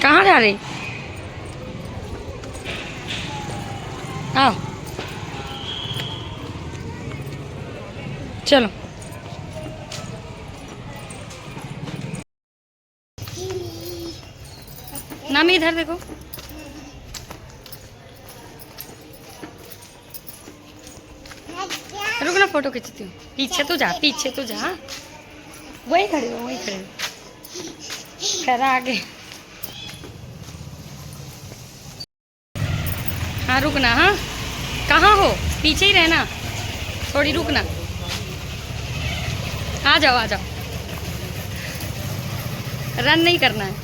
कहाँ जा रही? आओ चलो। नामी इधर देखो। रुक ना, फोटो खींचती हूँ। पीछे तो जा, पीछे तो जा। वही खड़े हो, वही खड़े हो। खड़ा आगे। हाँ रुकना। हाँ कहाँ हो? पीछे ही रहना, थोड़ी रुकना। आ जाओ आ जाओ, रन नहीं करना है।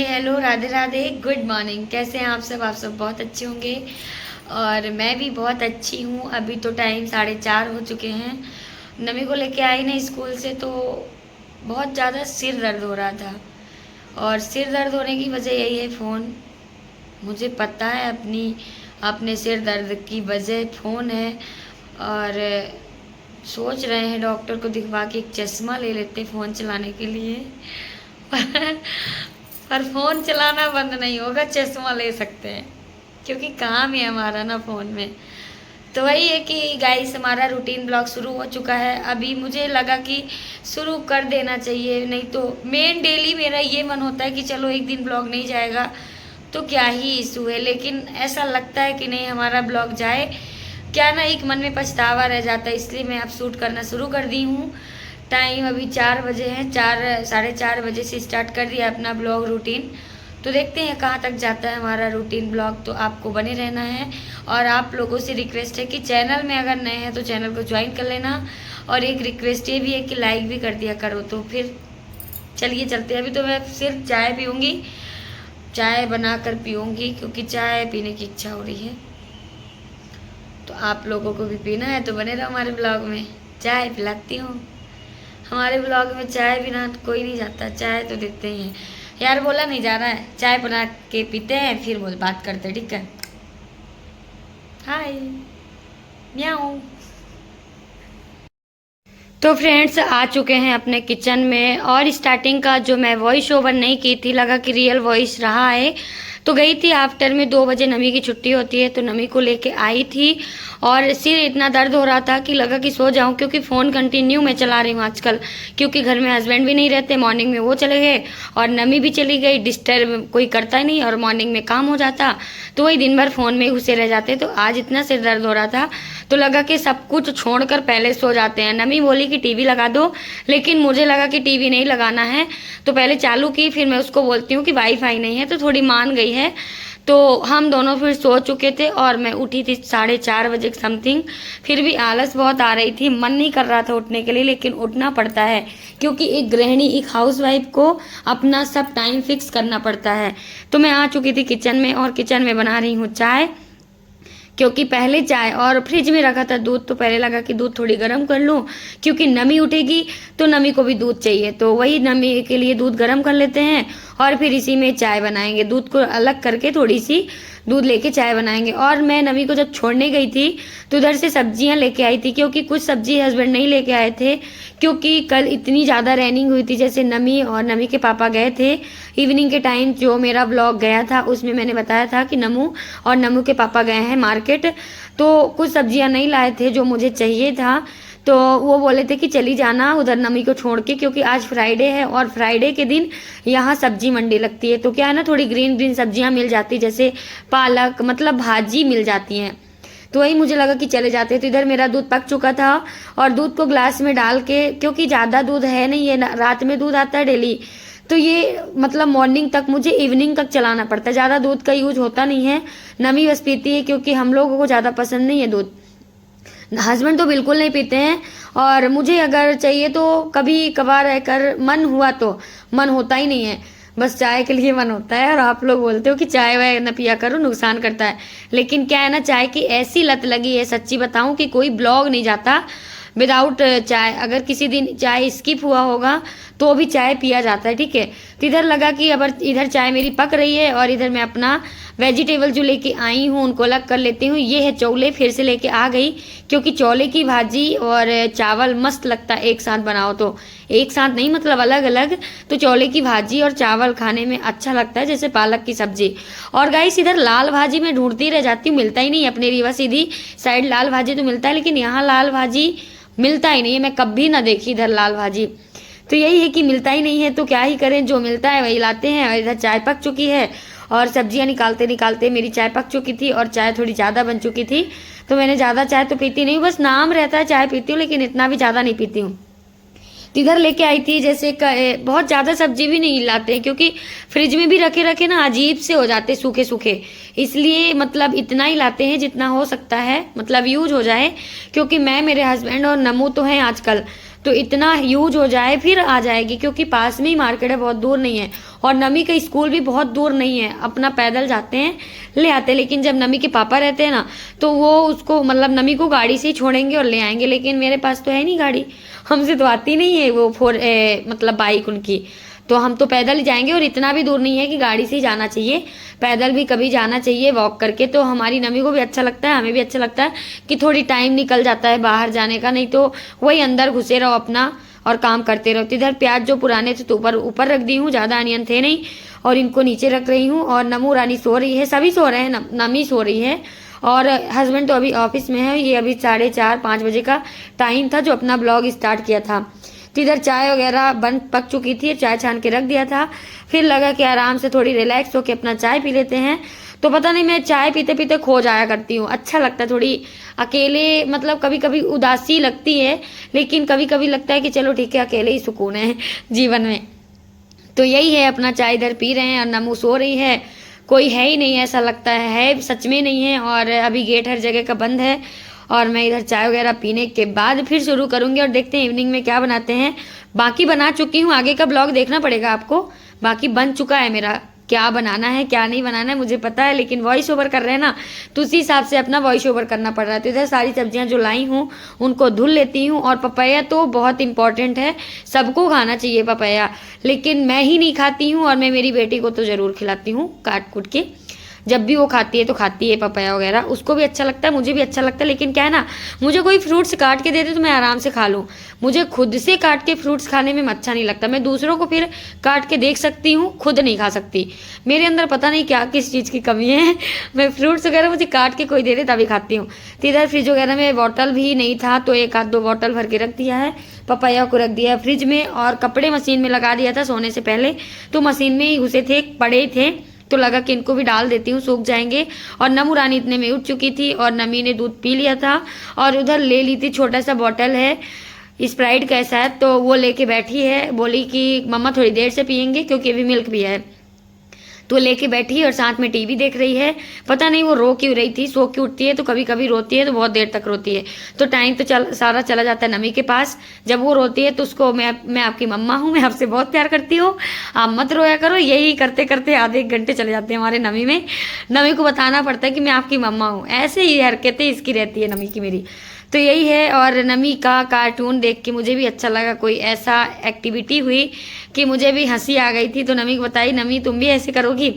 Hello, Radhe Radhe, good morning. कैसे हैं आप सब बहुत अच्छे होंगे और मैं भी बहुत अच्छी हूँ। अभी तो टाइम 4:30 हो चुके हैं। नमी को लेके आई ना स्कूल से, तो बहुत ज़्यादा सिर दर्द हो रहा था और सिर दर्द होने की वजह यही है फ़ोन। मुझे पता है अपने सिर दर्द की वजह फ़ोन है और सोच रहे हैं डॉक्टर को दिखवा के एक चश्मा ले लेते फ़ोन चलाने के लिए। पर फ़ोन चलाना बंद नहीं होगा, चश्मा ले सकते हैं क्योंकि काम है हमारा ना फ़ोन में। तो वही है कि गाइस, हमारा रूटीन ब्लॉग शुरू हो चुका है। अभी मुझे लगा कि शुरू कर देना चाहिए, नहीं तो मेन डेली मेरा ये मन होता है कि चलो एक दिन ब्लॉग नहीं जाएगा तो क्या ही इशू है, लेकिन ऐसा लगता है कि नहीं, हमारा ब्लॉग जाए क्या ना, एक मन में पछतावा रह जाता है। इसलिए मैं अब शूट करना शुरू कर दी हूँ। टाइम अभी 4 बजे हैं, 4 साढ़े 4 बजे से स्टार्ट कर दिया अपना ब्लॉग रूटीन। तो देखते हैं कहाँ तक जाता है हमारा रूटीन ब्लॉग। तो आपको बने रहना है और आप लोगों से रिक्वेस्ट है कि चैनल में अगर नए हैं तो चैनल को ज्वाइन कर लेना। और एक रिक्वेस्ट ये भी है कि लाइक भी कर दिया करो। तो फिर चलिए चलते हैं। अभी तो मैं सिर्फ चाय पीऊँगी, चाय बना कर पीऊँगी क्योंकि चाय पीने की इच्छा हो रही है। तो आप लोगों को भी पीना है तो बने रहो हमारे ब्लॉग में। चाय पिलाती हूँ। हमारे ब्लॉग में चाय बिना कोई नहीं जाता, चाय तो देते ही हैं। यार बोला नहीं जा रहा है, चाय बना के पीते हैं फिर बोल बात करते हैं, ठीक है। हाय म्याऊ। तो फ्रेंड्स आ चुके हैं अपने किचन में और स्टार्टिंग का जो मैं वॉइस ओवर नहीं की थी, लगा कि रियल वॉइस रहा है। तो गई थी आफ्टर में 2 बजे, नमी की छुट्टी होती है तो नमी को लेके आई थी और सिर इतना दर्द हो रहा था कि लगा कि सो जाऊं क्योंकि फ़ोन कंटिन्यू मैं चला रही हूँ आजकल। क्योंकि घर में हस्बैंड भी नहीं रहते, मॉर्निंग में वो चले गए और नमी भी चली गई, डिस्टर्ब कोई करता ही नहीं और मॉर्निंग में काम हो जाता तो वही दिन भर फ़ोन में घुसे रह जाते। तो आज इतना सिर दर्द हो रहा था तो लगा कि सब कुछ छोड़कर पहले सो जाते हैं। नमी बोली कि टीवी लगा दो, लेकिन मुझे लगा कि टीवी नहीं लगाना है तो पहले चालू की। फिर मैं उसको बोलती हूँ कि वाईफाई नहीं है तो थोड़ी मान गई है। तो हम दोनों फिर सो चुके थे और मैं उठी थी 4:30 बजे समथिंग। फिर भी आलस बहुत आ रही थी, मन नहीं कर रहा था उठने के लिए, लेकिन उठना पड़ता है क्योंकि एक गृहिणी, एक हाउसवाइफ को अपना सब टाइम फिक्स करना पड़ता है। तो मैं आ चुकी थी किचन में और किचन में बना रही हूँ चाय, क्योंकि पहले चाय और फ्रिज में रखा था दूध तो पहले लगा कि दूध थोड़ी गर्म कर लूँ क्योंकि नमी उठेगी तो नमी को भी दूध चाहिए। तो वही नमी के लिए दूध गर्म कर लेते हैं और फिर इसी में चाय बनाएंगे। दूध को अलग करके थोड़ी सी दूध लेके चाय बनाएंगे। और मैं नमी को जब छोड़ने गई थी तो उधर से सब्जियां लेके आई थी क्योंकि कुछ सब्जी हस्बैंड नहीं लेके आए थे क्योंकि कल इतनी ज़्यादा रेनिंग हुई थी। जैसे नमी और नमी के पापा गए थे इवनिंग के टाइम, जो मेरा ब्लॉग गया था उसमें मैंने बताया था कि नमू और नमू के पापा गए हैं मार्केट, तो कुछ सब्जियां नहीं लाए थे जो मुझे चाहिए था। तो वो बोले थे कि चली जाना उधर नमी को छोड़ के, क्योंकि आज फ्राइडे है और फ्राइडे के दिन यहाँ सब्जी मंडी लगती है। तो क्या है ना, थोड़ी ग्रीन ग्रीन सब्जियाँ मिल जाती, जैसे पालक, मतलब भाजी मिल जाती हैं। तो वही मुझे लगा कि चले जाते। तो इधर मेरा दूध पक चुका था और दूध को ग्लास में डाल के, क्योंकि ज़्यादा दूध है नहीं, ये रात में दूध आता है डेली, तो ये मतलब मॉर्निंग तक मुझे इवनिंग तक चलाना पड़ता है। ज़्यादा दूध का यूज होता नहीं है, नमी बस पीती है क्योंकि हम लोगों को ज़्यादा पसंद नहीं है दूध। हस्बैंड तो बिल्कुल नहीं पीते हैं, और मुझे अगर चाहिए तो कभी कभार रहकर मन हुआ तो, मन होता ही नहीं है, बस चाय के लिए मन होता है। और आप लोग बोलते हो कि चाय वाय न पिया करो, नुकसान करता है, लेकिन क्या है ना, चाय की ऐसी लत लगी है, सच्ची बताऊं कि कोई ब्लॉग नहीं जाता विदाउट चाय। अगर किसी दिन चाय स्किप हुआ होगा तो भी चाय पिया जाता है, ठीक है। तो इधर लगा कि अब इधर चाय मेरी पक रही है और इधर मैं अपना वेजिटेबल जो लेके आई हूँ उनको अलग कर लेती हूँ। ये है चौले, फिर से लेके आ गई, क्योंकि चौले की भाजी और चावल मस्त लगता है एक साथ बनाओ तो, एक साथ नहीं मतलब अलग अलग। तो चौले की भाजी और चावल खाने में अच्छा लगता है, जैसे पालक की सब्जी। और गाइस इधर लाल भाजी मैं ढूंढती रह जाती हूँ, मिलता ही नहीं। अपने रीवा सीधी साइड लाल भाजी तो मिलता है, लेकिन यहाँ लाल भाजी मिलता ही नहीं है, मैं कभी ना देखी इधर लाल भाजी। तो यही है कि मिलता ही नहीं है, तो क्या ही करें, जो मिलता है वही लाते हैं। और इधर चाय पक चुकी है और सब्जियां निकालते निकालते मेरी चाय पक चुकी थी और चाय थोड़ी ज़्यादा बन चुकी थी। तो मैंने ज़्यादा चाय तो पीती नहीं हूँ, बस नाम रहता है चाय पीती हूँ, लेकिन इतना भी ज़्यादा नहीं पीती हूँ। तो इधर लेके आई थी, जैसे बहुत ज़्यादा सब्जी भी नहीं लाते हैं, क्योंकि फ्रिज में भी रखे रखे ना अजीब से हो जाते सूखे सूखे, इसलिए मतलब इतना ही लाते हैं जितना हो सकता है, मतलब यूज हो जाए। क्योंकि मैं, मेरे हस्बैंड और नमू तो हैं आजकल, तो इतना यूज हो जाए फिर आ जाएगी, क्योंकि पास में ही मार्केट है, बहुत दूर नहीं है। और नमी का स्कूल भी बहुत दूर नहीं है, अपना पैदल जाते हैं ले आते हैं। लेकिन जब नमी के पापा रहते हैं ना, तो वो उसको मतलब नमी को गाड़ी से ही छोड़ेंगे और ले आएंगे, लेकिन मेरे पास तो है नहीं गाड़ी, हमसे तो आती नहीं है वो मतलब बाइक उनकी, तो हम तो पैदल ही जाएंगे। और इतना भी दूर नहीं है कि गाड़ी से ही जाना चाहिए, पैदल भी कभी जाना चाहिए वॉक करके। तो हमारी नमी को भी अच्छा लगता है, हमें भी अच्छा लगता है कि थोड़ी टाइम निकल जाता है बाहर जाने का, नहीं तो वही अंदर घुसे रहो अपना और काम करते रहो। तो इधर प्याज जो पुराने थे तो ऊपर ऊपर रख दी हूँ, ज़्यादा अनियन थे नहीं, और इनको नीचे रख रही हूँ। और नमू रानी सो रही है, सभी सो रहे हैं, नमी सो रही है और हस्बैंड तो अभी ऑफिस में है। ये अभी 4:30-5 बजे का टाइम था जो अपना ब्लॉग स्टार्ट किया था। तो इधर चाय वगैरह पक चुकी थी, चाय छान के रख दिया था। फिर लगा कि आराम से थोड़ी रिलैक्स होके अपना चाय पी लेते हैं। तो पता नहीं, मैं चाय पीते पीते खो जाया करती हूँ, अच्छा लगता है थोड़ी अकेले, मतलब कभी कभी उदासी लगती है, लेकिन कभी कभी लगता है कि चलो ठीक है, अकेले ही सुकून है जीवन में। तो यही है, अपना चाय इधर पी रहे हैं और नमू सो रही है, कोई है ही नहीं ऐसा लगता है सच में नहीं है। और अभी गेट हर जगह का बंद है, और मैं इधर चाय वगैरह पीने के बाद फिर शुरू करूँगी और देखते हैं इवनिंग में क्या बनाते हैं। बाकी बना चुकी हूँ, आगे का ब्लॉग देखना पड़ेगा आपको, बाकी बन चुका है मेरा, क्या बनाना है क्या नहीं बनाना है मुझे पता है, लेकिन वॉइस ओवर कर रहे हैं ना, तो उसी हिसाब से अपना वॉइस ओवर करना पड़ रहा है। तो इधर सारी सब्जियां जो लाई हूँ उनको धुल लेती हूँ। और पपाया तो बहुत इंपॉर्टेंट है, सबको खाना चाहिए पपाया, लेकिन मैं ही नहीं खाती हूँ, और मैं मेरी बेटी को तो ज़रूर खिलाती हूँ काट कूट के, जब भी वो खाती है तो खाती है पपाया वगैरह, उसको भी अच्छा लगता है, मुझे भी अच्छा लगता है। लेकिन क्या है ना, मुझे कोई फ्रूट्स काट के दे दे तो मैं आराम से खा लूँ, मुझे खुद से काट के फ्रूट्स खाने में अच्छा नहीं लगता। मैं दूसरों को फिर काट के देख सकती हूँ, खुद नहीं खा सकती, मेरे अंदर पता नहीं क्या किस चीज़ की कमी है। मैं फ्रूट्स वगैरह मुझे काट के कोई दे दे तभी खाती हूँ। तो इधर फ्रिज वगैरह में बॉटल भी नहीं था, तो 1-2 बॉटल भर के रख दिया है, पपाया को रख दिया है फ्रिज में। और कपड़े मशीन में लगा दिया था सोने से पहले, तो मशीन में ही घुसे थे, पड़े थे, तो लगा कि इनको भी डाल देती हूँ, सूख जाएंगे। और नमू रानी इतने में उठ चुकी थी और नमी ने दूध पी लिया था, और उधर ले ली थी छोटा सा बॉटल है स्प्राइट का शायद, तो वो लेके बैठी है, बोली कि मम्मा थोड़ी देर से पियेंगे क्योंकि अभी मिल्क भी है। तो लेके बैठी है और साथ में टीवी देख रही है। पता नहीं वो रो क्यों रही थी, सो के उठती है तो कभी कभी रोती है, तो बहुत देर तक रोती है, तो टाइम तो सारा चला जाता है नमी के पास। जब वो रोती है तो उसको मैं आपकी मम्मा हूँ, मैं आपसे बहुत प्यार करती हूँ, आप मत रोया करो। यही करते करते आधे 1 घंटे चले जाते हैं हमारे नमी में। नमी को बताना पड़ता है कि मैं आपकी मम्मा हूँ, ऐसे ही हरकतें इसकी रहती है नमी की मेरी। तो यही है। और नमी का कार्टून देख के मुझे भी अच्छा लगा, कोई ऐसा एक्टिविटी हुई कि मुझे भी हंसी आ गई थी। तो नमी को बताई, नमी तुम भी ऐसे करोगी,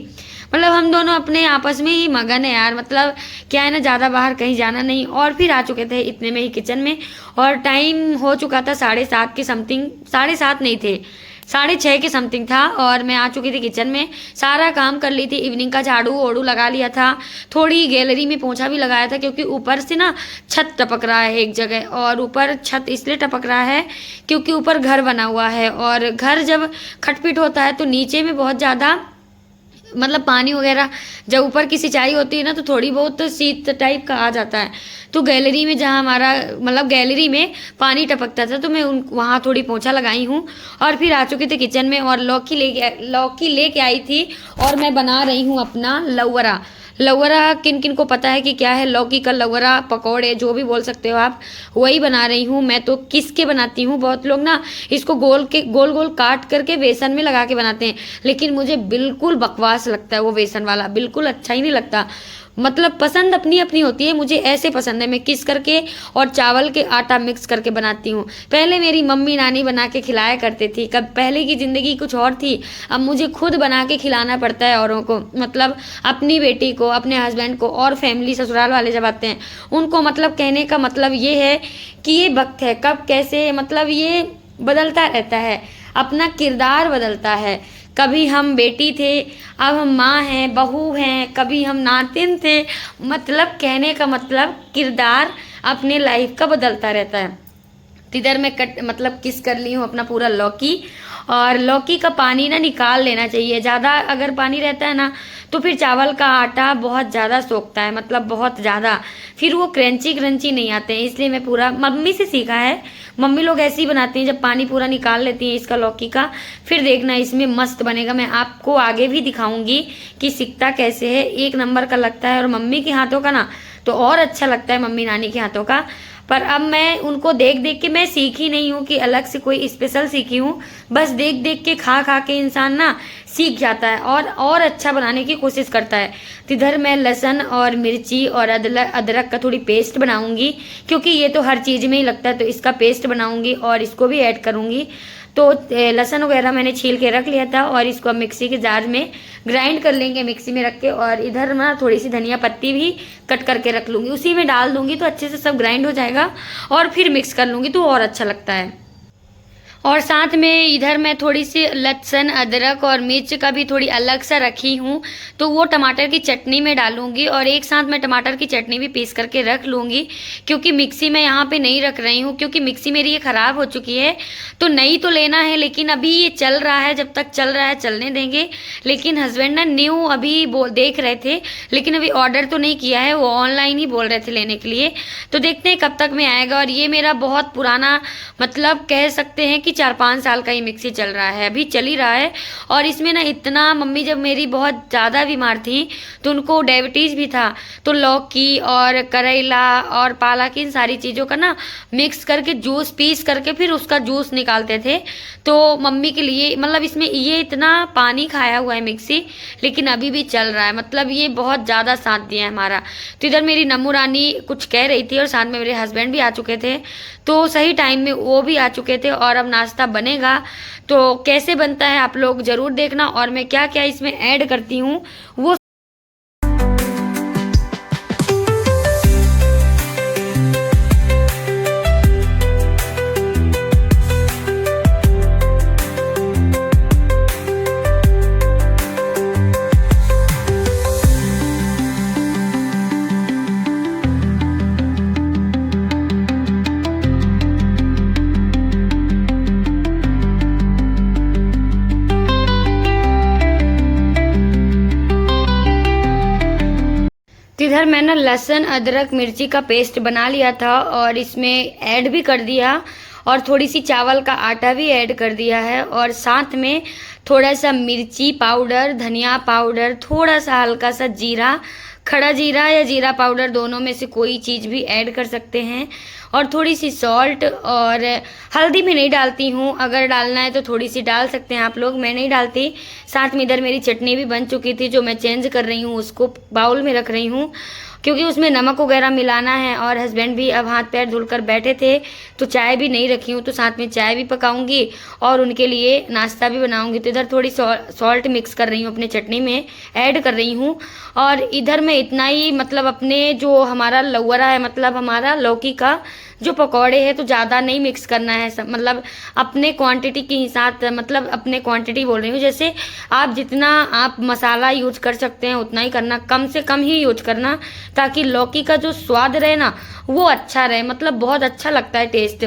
मतलब हम दोनों अपने आपस में ही मगन है यार, मतलब क्या है ना, ज़्यादा बाहर कहीं जाना नहीं। और फिर आ चुके थे इतने में ही किचन में, और टाइम हो चुका था 7:30 के समथिंग, 7:30 नहीं थे, 6:30 के समथिंग था। और मैं आ चुकी थी किचन में, सारा काम कर ली थी, इवनिंग का झाड़ू ओड़ू लगा लिया था, थोड़ी गैलरी में पोंछा भी लगाया था, क्योंकि ऊपर से ना छत टपक रहा है एक जगह। और ऊपर छत इसलिए टपक रहा है क्योंकि ऊपर घर बना हुआ है, और घर जब खटपिट होता है तो नीचे में बहुत ज़्यादा मतलब पानी वगैरह जब ऊपर की सिंचाई होती है ना तो थोड़ी बहुत शीत टाइप का आ जाता है। तो गैलरी में जहाँ हमारा मतलब गैलरी में पानी टपकता था तो मैं उन वहाँ थोड़ी पोंछा लगाई हूँ और फिर आ चुके थे किचन में और लौकी लेके आई थी और मैं बना रही हूँ अपना लौवरा। लौवरा किन किन को पता है कि क्या है, लौकी का लौवरा, पकौड़े जो भी बोल सकते हो आप, वही बना रही हूँ मैं। तो किस के बनाती हूँ, बहुत लोग ना इसको गोल गोल काट करके बेसन में लगा के बनाते हैं, लेकिन मुझे बिल्कुल बकवास लगता है वो बेसन वाला, बिल्कुल अच्छा ही नहीं लगता। मतलब पसंद अपनी अपनी होती है, मुझे ऐसे पसंद है, मैं किस करके और चावल के आटा मिक्स करके बनाती हूँ। पहले मेरी मम्मी नानी बना के खिलाया करती थी, कब पहले की ज़िंदगी कुछ और थी, अब मुझे खुद बना के खिलाना पड़ता है औरों को, मतलब अपनी बेटी को, अपने हस्बैंड को, और फैमिली ससुराल वाले जब आते हैं उनको। मतलब कहने का मतलब ये है कि ये वक्त है कब कैसे, मतलब ये बदलता रहता है, अपना किरदार बदलता है। कभी हम बेटी थे, अब हम माँ हैं, बहू हैं, कभी हम नातिन थे। मतलब कहने का मतलब किरदार अपने लाइफ का बदलता रहता है। तो इधर मैं मतलब किस कर ली हूँ अपना पूरा लौकी, और लौकी का पानी ना निकाल लेना चाहिए। ज़्यादा अगर पानी रहता है ना तो फिर चावल का आटा बहुत ज़्यादा सोखता है, मतलब बहुत ज़्यादा, फिर वो क्रंची क्रंची नहीं आते हैं। इसलिए मैं पूरा मम्मी से सीखा है, मम्मी लोग ऐसे ही बनाती हैं, जब पानी पूरा निकाल लेती हैं इसका लौकी का, फिर देखना इसमें मस्त बनेगा। मैं आपको आगे भी दिखाऊंगी कि सिकता कैसे है, एक नंबर का लगता है। और मम्मी के हाथों का ना तो और अच्छा लगता है, मम्मी नानी के हाथों का। पर अब मैं उनको देख देख के, मैं सीखी नहीं हूँ कि अलग से कोई स्पेशल सीखी हूँ, बस देख देख के खा खा के इंसान ना सीख जाता है और अच्छा बनाने की कोशिश करता है। तो इधर मैं लहसुन और मिर्ची और अदरक का थोड़ी पेस्ट बनाऊंगी, क्योंकि ये तो हर चीज़ में ही लगता है, तो इसका पेस्ट बनाऊंगी और इसको भी ऐड करूंगी। तो लहसुन वगैरह मैंने छील के रख लिया था और इसको मिक्सी के जार में ग्राइंड कर लेंगे, मिक्सी में रख के। और इधर मैं थोड़ी सी धनिया पत्ती भी कट करके रख लूँगी, उसी में डाल दूँगी तो अच्छे से सब ग्राइंड हो जाएगा, और फिर मिक्स कर लूँगी तो और अच्छा लगता है। और साथ में इधर मैं थोड़ी सी लहसुन, अदरक और मिर्च का भी थोड़ी अलग सा रखी हूँ, तो वो टमाटर की चटनी में डालूंगी। और एक साथ मैं टमाटर की चटनी भी पीस करके रख लूँगी, क्योंकि मिक्सी में यहाँ पे नहीं रख रही हूँ, क्योंकि मिक्सी मेरी ये ख़राब हो चुकी है। तो नई तो लेना है, लेकिन अभी ये चल रहा है, जब तक चल रहा है चलने देंगे। लेकिन हस्बैंड ना न्यू अभी देख रहे थे, लेकिन अभी ऑर्डर तो नहीं किया है, वो ऑनलाइन ही बोल रहे थे लेने के लिए। तो देखते हैं कब तक में आएगा। और ये मेरा बहुत पुराना, मतलब कह सकते हैं कि 4-5 साल का ये मिक्सी चल रहा है, अभी चल ही रहा है। और इसमें ना इतना, मम्मी जब मेरी बहुत ज़्यादा बीमार थी तो उनको डायबिटीज़ भी था, तो लौकी और करेला और पालक, इन सारी चीज़ों का ना मिक्स करके जूस पीस करके फिर उसका जूस निकालते थे। तो मम्मी के लिए, मतलब इसमें ये इतना पानी खाया हुआ है मिक्सी, लेकिन अभी भी चल रहा है, मतलब ये बहुत ज़्यादा साथ दिया है हमारा। तो इधर मेरी नम्मू रानी कुछ कह रही थी और साथ में मेरे हस्बैंड भी आ चुके थे, तो सही टाइम में वो भी आ चुके थे। और अब नाश्ता बनेगा, तो कैसे बनता है आप लोग ज़रूर देखना, और मैं क्या क्या इसमें ऐड करती हूँ वो। तो इधर मैंने लहसुन, अदरक, मिर्ची का पेस्ट बना लिया था और इसमें ऐड भी कर दिया, और थोड़ी सी चावल का आटा भी ऐड कर दिया है। और साथ में थोड़ा सा मिर्ची पाउडर, धनिया पाउडर, थोड़ा सा हल्का सा जीरा, खड़ा जीरा या जीरा पाउडर, दोनों में से कोई चीज़ भी ऐड कर सकते हैं। और थोड़ी सी सॉल्ट, और हल्दी मैं नहीं डालती हूँ, अगर डालना है तो थोड़ी सी डाल सकते हैं आप लोग, मैं नहीं डालती। साथ में इधर मेरी चटनी भी बन चुकी थी, जो मैं चेंज कर रही हूँ, उसको बाउल में रख रही हूँ, क्योंकि उसमें नमक वगैरह मिलाना है। और हस्बैंड भी अब हाथ पैर धुलकर बैठे थे, तो चाय भी नहीं रखी हूँ, तो साथ में चाय भी पकाऊंगी और उनके लिए नाश्ता भी बनाऊंगी। तो इधर थोड़ी सॉल्ट मिक्स कर रही हूँ, अपने चटनी में ऐड कर रही हूँ। और इधर मैं इतना ही, मतलब अपने जो हमारा लौवरा है, मतलब हमारा लौकी का जो पकौड़े हैं, तो ज़्यादा नहीं मिक्स करना है, मतलब अपने क्वांटिटी के हिसाब, मतलब अपने क्वांटिटी बोल रही हूँ, जैसे आप जितना आप मसाला यूज कर सकते हैं उतना ही करना, कम से कम ही यूज करना, ताकि लौकी का जो स्वाद रहे ना वो अच्छा रहे, मतलब बहुत अच्छा लगता है टेस्ट।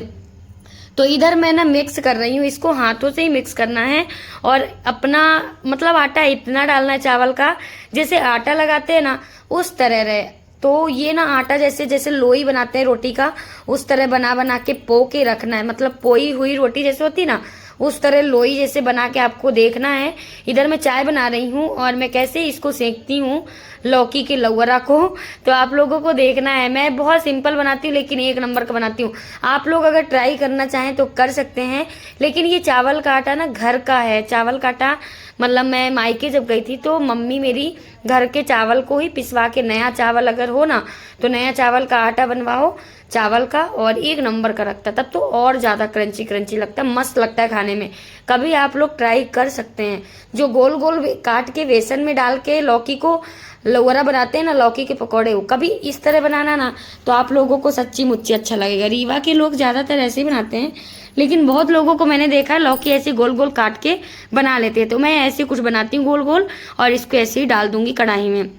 तो इधर मैं ना मिक्स कर रही हूँ, इसको हाथों से ही मिक्स करना है और अपना मतलब आटा इतना डालना है चावल का जैसे आटा लगाते हैं ना उस तरह रहे। तो ये ना आटा जैसे जैसे लोई बनाते हैं रोटी का उस तरह बना बना के पो के रखना है, मतलब पोई हुई रोटी जैसे होती ना उस तरह लोई जैसे बना के आपको देखना है। इधर मैं चाय बना रही हूँ और मैं कैसे इसको सेकती हूँ लौकी के लौरा को, तो आप लोगों को देखना है। मैं बहुत सिंपल बनाती हूँ लेकिन एक नंबर का बनाती हूँ। आप लोग अगर ट्राई करना चाहें तो कर सकते हैं, लेकिन ये चावल का आटा ना घर का है। चावल का आटा मतलब मैं मायके जब गई थी तो मम्मी मेरी घर के चावल को ही पिसवा के, नया चावल अगर हो ना तो नया चावल का आटा बनवाओ चावल का और एक नंबर का रखता, तब तो और ज़्यादा क्रंची क्रंची लगता है, मस्त लगता है खाने में। कभी आप लोग ट्राई कर सकते हैं। जो गोल गोल काट के बेसन में डाल के लौकी को लौरा बनाते हैं ना, लौकी के पकौड़े, हो कभी इस तरह बनाना ना तो आप लोगों को सच्ची मुच्ची अच्छा लगेगा। रीवा के लोग ज़्यादातर ऐसे ही बनाते हैं, लेकिन बहुत लोगों को मैंने देखा है लौकी ऐसे गोल गोल काट के बना लेते हैं। तो मैं ऐसे कुछ बनाती हूँ गोल गोल और इसको ऐसे ही डाल दूंगी कढ़ाई में।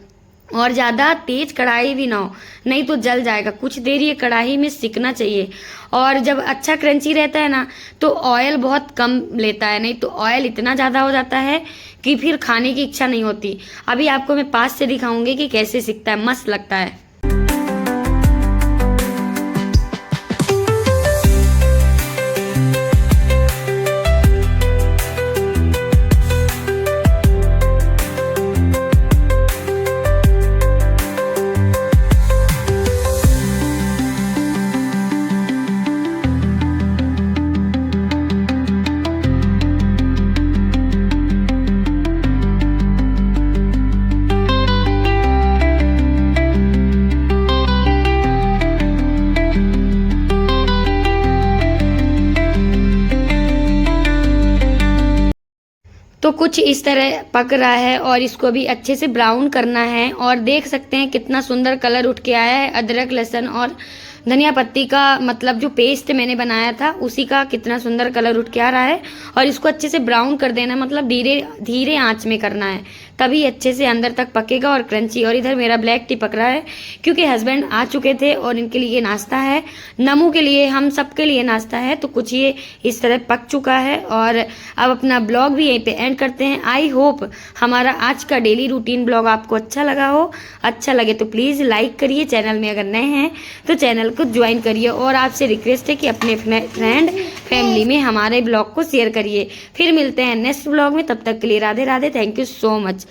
और ज़्यादा तेज कढ़ाई भी ना हो, नहीं तो जल जाएगा। कुछ देर ये कढ़ाई में सिकना चाहिए। और जब अच्छा क्रंची रहता है ना तो ऑयल बहुत कम लेता है, नहीं तो ऑयल इतना ज़्यादा हो जाता है कि फिर खाने की इच्छा नहीं होती। अभी आपको मैं पास से दिखाऊंगी कि कैसे सिकता है, मस्त लगता है। तो कुछ इस तरह पक रहा है और इसको अभी अच्छे से ब्राउन करना है। और देख सकते हैं कितना सुंदर कलर उठ के आया है। अदरक लहसुन और धनिया पत्ती का मतलब जो पेस्ट मैंने बनाया था उसी का कितना सुंदर कलर उठ के आ रहा है। और इसको अच्छे से ब्राउन कर देना, मतलब धीरे धीरे आंच में करना है, तभी अच्छे से अंदर तक पकेगा और क्रंची। और इधर मेरा ब्लैक टी पक रहा है क्योंकि हस्बैंड आ चुके थे और इनके लिए नाश्ता है, नमू के लिए, हम सबके लिए नाश्ता है। तो कुछ ये इस तरह पक चुका है और अब अपना ब्लॉग भी यहीं पे एंड करते हैं। आई होप हमारा आज का डेली रूटीन ब्लॉग आपको अच्छा लगा हो। अच्छा लगे तो प्लीज़ लाइक करिए, चैनल में अगर नए हैं तो चैनल को ज्वाइन करिए और आपसे रिक्वेस्ट है कि अपने फ्रेंड फैमिली में हमारे ब्लॉग को शेयर करिए। फिर मिलते हैं नेक्स्ट ब्लॉग में, तब तक के लिए Radhe Radhe, thank you so much.